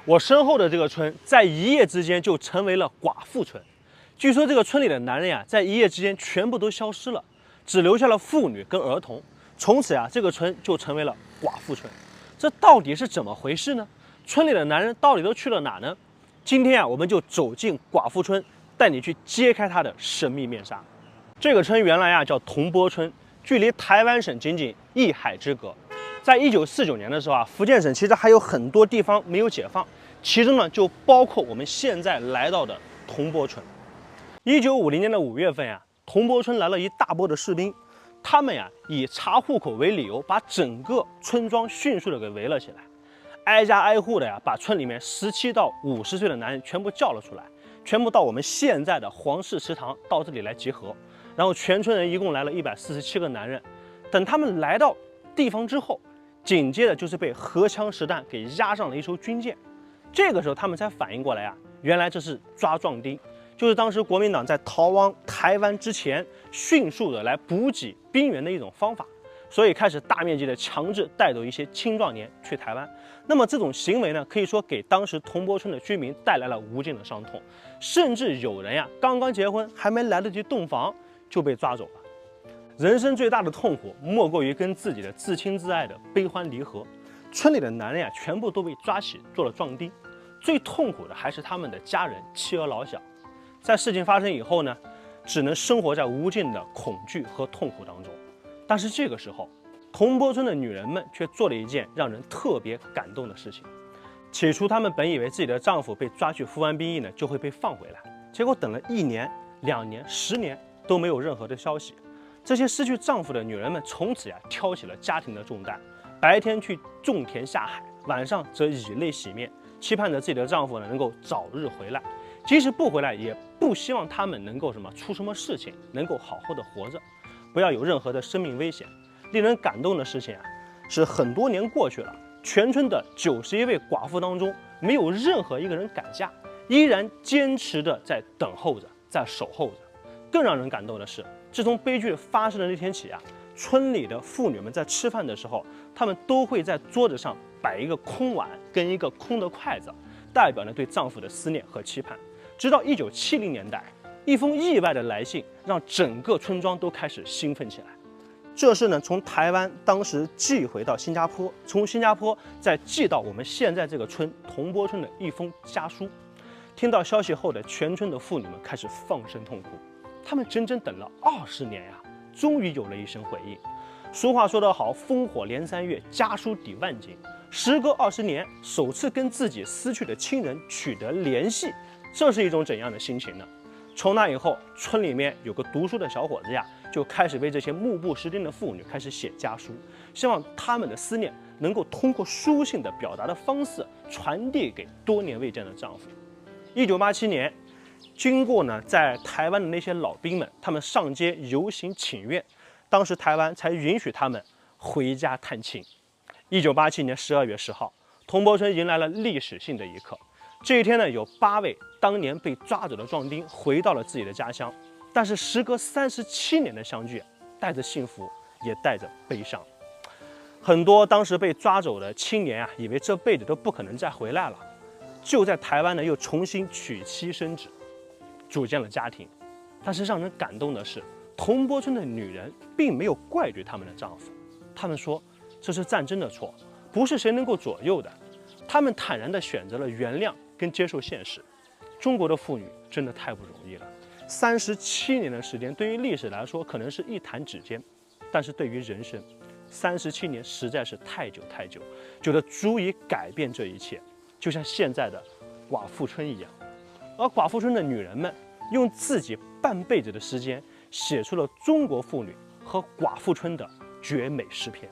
我身后的这个村，在一夜之间就成为了寡妇村。据说这个村里的男人呀，在一夜之间全部都消失了，只留下了妇女跟儿童。从此呀，这个村就成为了寡妇村。这到底是怎么回事呢？村里的男人到底都去了哪呢？今天啊，我们就走进寡妇村，带你去揭开它的神秘面纱。这个村原来啊叫铜钵村，距离台湾省仅仅一海之隔。在1949年的时候啊，福建省其实还有很多地方没有解放，其中呢就包括我们现在来到的铜钵村。1950年的5月份呀，铜钵村来了一大波的士兵，他们呀以查户口为理由，把整个村庄迅速的给围了起来，挨家挨户的呀把村里面17到50岁的男人全部叫了出来，全部到我们现在的黄氏祠堂到这里来集合。然后全村人一共来了147个男人，等他们来到地方之后，紧接着就是被荷枪实弹给押上了一艘军舰。这个时候他们才反应过来啊，原来这是抓壮丁，就是当时国民党在逃亡台湾之前，迅速的来补给兵员的一种方法，所以开始大面积的强制带走一些青壮年去台湾。那么这种行为呢，可以说给当时铜钵村的居民带来了无尽的伤痛，甚至有人呀刚刚结婚还没来得及洞房就被抓走了。人生最大的痛苦莫过于跟自己的至亲至爱的悲欢离合。村里的男人呀全部都被抓起做了壮丁，最痛苦的还是他们的家人妻儿老小。在事情发生以后呢，只能生活在无尽的恐惧和痛苦当中。但是这个时候，铜钵村的女人们却做了一件让人特别感动的事情。起初她们本以为自己的丈夫被抓去服完兵役呢就会被放回来，结果等了1年、2年、10年都没有任何的消息。这些失去丈夫的女人们从此呀挑起了家庭的重担，白天去种田下海，晚上则以泪洗面，期盼着自己的丈夫呢能够早日回来。即使不回来，也不希望他们能够出什么事情，能够好好的活着，不要有任何的生命危险。令人感动的事情啊，是很多年过去了，全村的91位寡妇当中，没有任何一个人改嫁，依然坚持的在等候着，在守候着。更让人感动的是，自从悲剧发生的那天起啊，村里的妇女们在吃饭的时候，她们都会在桌子上摆一个空碗跟一个空的筷子，代表呢对丈夫的思念和期盼。直到1970年代，一封意外的来信让整个村庄都开始兴奋起来。这是呢从台湾当时寄回到新加坡，从新加坡再寄到我们现在这个村铜钵村的一封家书。听到消息后的全村的妇女们开始放声痛哭，她们整整等了20年呀，终于有了一声回应。俗话说得好，烽火连3月，家书抵万金。时隔20年，首次跟自己失去的亲人取得联系，这是一种怎样的心情呢？从那以后，村里面有个读书的小伙子呀，就开始为这些目不识丁的妇女开始写家书，希望他们的思念能够通过书信的表达的方式传递给多年未见的丈夫。1987年，经过呢在台湾的那些老兵们，他们上街游行请愿，当时台湾才允许他们回家探亲。1987年12月10号，铜钵村迎来了历史性的一刻。这一天呢，有8位当年被抓走的壮丁回到了自己的家乡，但是时隔37年的相聚，带着幸福，也带着悲伤。很多当时被抓走的青年啊，以为这辈子都不可能再回来了，就在台湾呢又重新娶妻生子，组建了家庭。但是让人感动的是，铜钵村的女人并没有怪罪他们的丈夫，他们说这是战争的错，不是谁能够左右的。他们坦然地选择了原谅跟接受现实。中国的妇女真的太不容易了，37年的时间，对于历史来说可能是一弹指间，但是对于人生，37年实在是太久太久，久得足以改变这一切。就像现在的寡妇村一样，而寡妇村的女人们用自己半辈子的时间，写出了中国妇女和寡妇村的绝美诗篇。